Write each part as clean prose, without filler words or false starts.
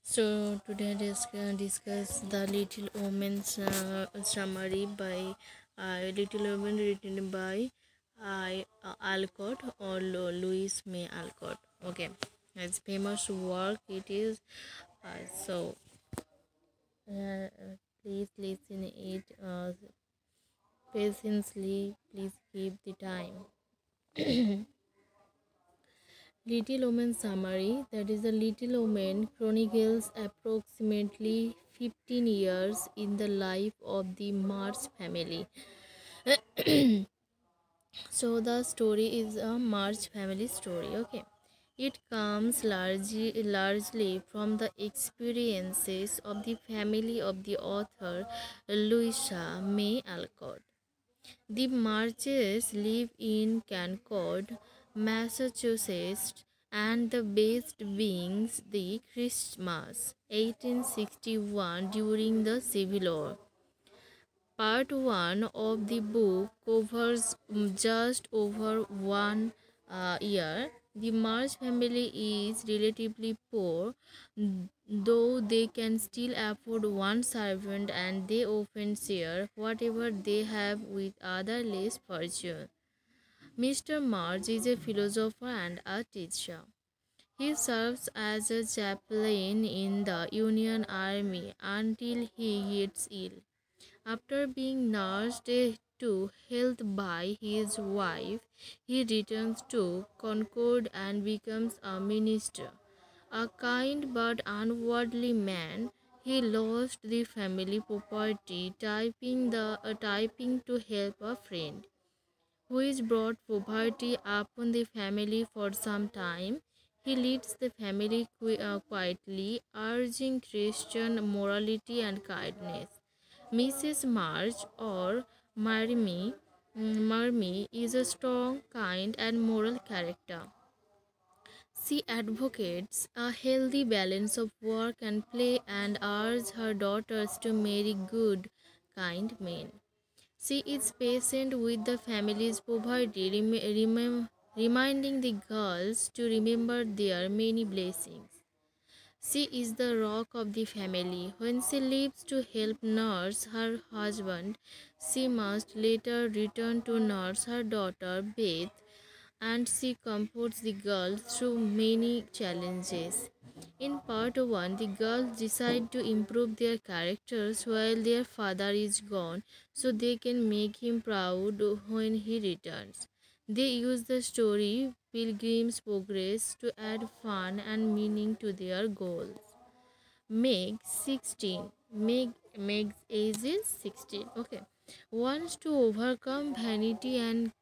So today discuss the Little Women's summary by Little Women written by Alcott or Louis May Alcott. Okay, it's famous work. It is so. Uh, Please listen it patiently. Please keep the time. Little Women Summary, that is, the Little Women chronicles approximately 15 years in the life of the March family. So the story is a March family story. Okay, it comes largely from the experiences of the family of the author Louisa May Alcott. The Marches live in Concord, Massachusetts, and the base being the Christmas 1861 during the Civil War. Part 1 of the book covers just over 1 year. The March family is relatively poor, though they can still afford one servant, and they often share whatever they have with other less fortunate. Mr. March is a philosopher and a teacher. He serves as a chaplain in the Union Army until he gets ill. After being nursed to health by his wife, he returns to Concord and becomes a minister. A kind but unworldly man, he lost the family property typing to help a friend, which brought poverty upon the family for some time. He leads the family quietly, urging Christian morality and kindness. Mrs. March or Marmy is a strong, kind, and moral character. She advocates a healthy balance of work and play and urges her daughters to marry good, kind men. She is patient with the family's poverty, reminding the girls to remember their many blessings. She is the rock of the family. When she leaves to help nurse her husband, she must later return to nurse her daughter Beth, and she comforts the girls through many challenges. In part 1, the girls decide to improve their characters while their father is gone so they can make him proud when he returns. They use the story Pilgrim's Progress to add fun and meaning to their goals. Meg 16. Meg's age is 16. Okay. Wants to overcome vanity and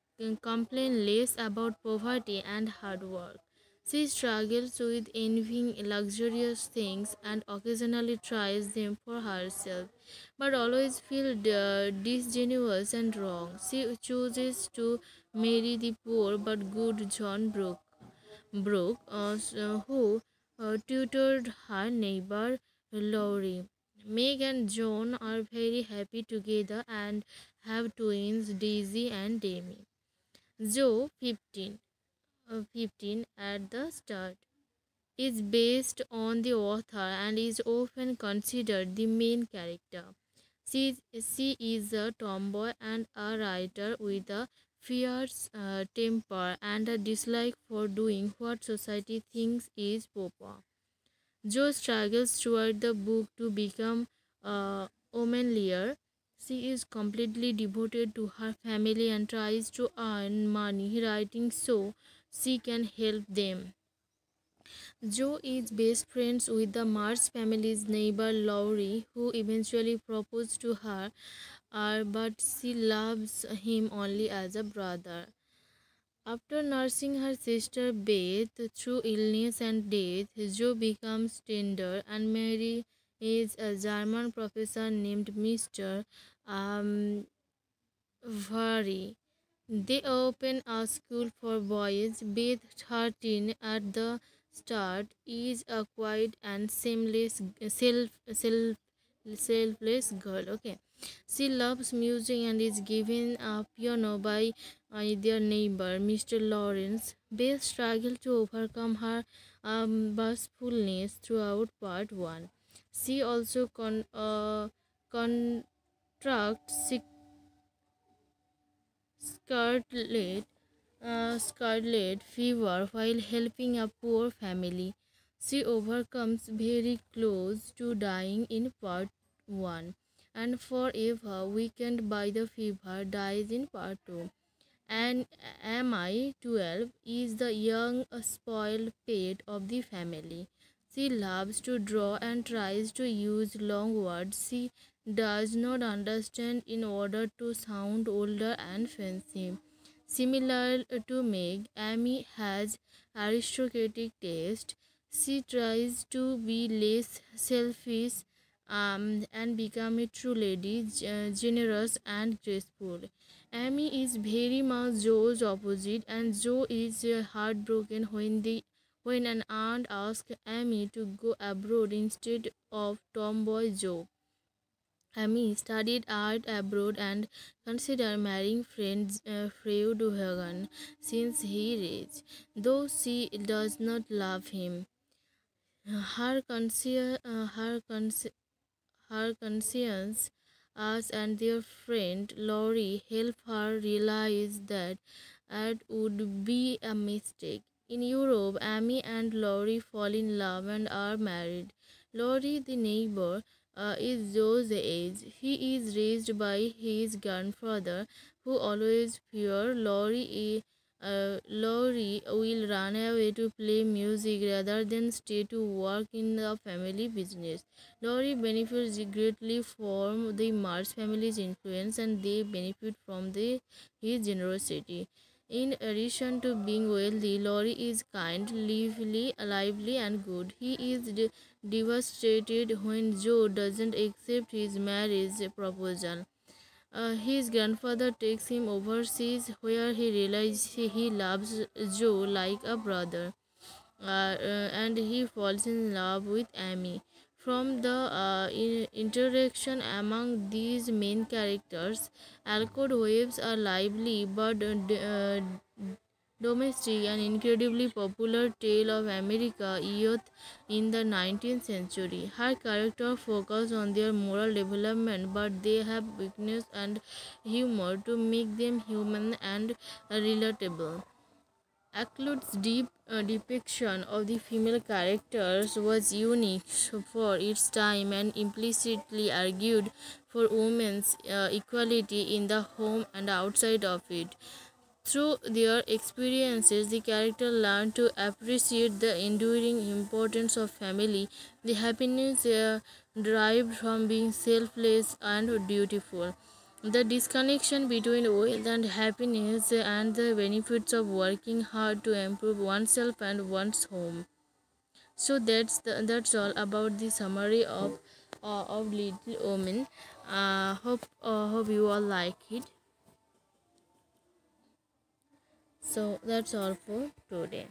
complain less about poverty and hard work. She struggles with envying luxurious things and occasionally tries them for herself, but always feels disingenuous and wrong. She chooses to marry the poor but good John Brooke, who tutored her neighbor Laurie. Meg and John are very happy together and have twins Daisy and Demi. Joe 15 at the start is based on the author and is often considered the main character. She is a tomboy and a writer with a fierce temper and a dislike for doing what society thinks is proper. Jo struggles throughout the book to become a womanlier. She is completely devoted to her family and tries to earn money writing so she can help them. Jo is best friends with the Mars family's neighbor Laurie, who eventually proposes to her, but she loves him only as a brother. After nursing her sister Beth through illness and death, Jo becomes tender and marries a German professor named Mr. Um, Vary. They open a school for boys. Beth, 13 at the start, is a quiet and selfless girl. Okay, She loves music and is given a piano by their neighbor, Mr. Lawrence. Beth struggles to overcome her bashfulness throughout part 1. She also contracts scarlet fever while helping a poor family. She overcomes very close to dying in part 1 and forever weakened by the fever dies in part 2. And Mi 12 is the young spoiled pet of the family. She loves to draw and tries to use long words she does not understand in order to sound older and fancy. Similar to Meg, Amy has aristocratic taste. She tries to be less selfish and become a true lady, generous and graceful. Amy is very much Joe's opposite, and Joe is heartbroken when an aunt asks Amy to go abroad instead of tomboy Joe. Amy studied art abroad and considered marrying Freud Hagan since he is rich, though she does not love him. Her conscience, her conscience, us and their friend Laurie help her realize that it would be a mistake. In Europe, Amy and Laurie fall in love and are married. Laurie, the neighbor, is Joe's age. He is raised by his grandfather, who always feared Laurie will run away to play music rather than stay to work in the family business. Laurie benefits greatly from the Mars family's influence and they benefit from his generosity. In addition to being wealthy, Laurie is kind, lively, and good. He is devastated when Joe doesn't accept his marriage proposal. His grandfather takes him overseas where he realizes he loves Joe like a brother and he falls in love with Amy. From the interaction among these main characters, Alcott waves are lively but domestic and incredibly popular tale of America youth in the 19th century. Her characters focus on their moral development, but they have weakness and humor to make them human and relatable. Ackloud's deep depiction of the female characters was unique for its time and implicitly argued for women's equality in the home and outside of it. Through their experiences, the character learn to appreciate the enduring importance of family, the happiness derived from being selfless and dutiful, the disconnection between wealth and happiness, and the benefits of working hard to improve oneself and one's home. So that's all about the summary of Little Women. Hope you all like it. So that's all for today.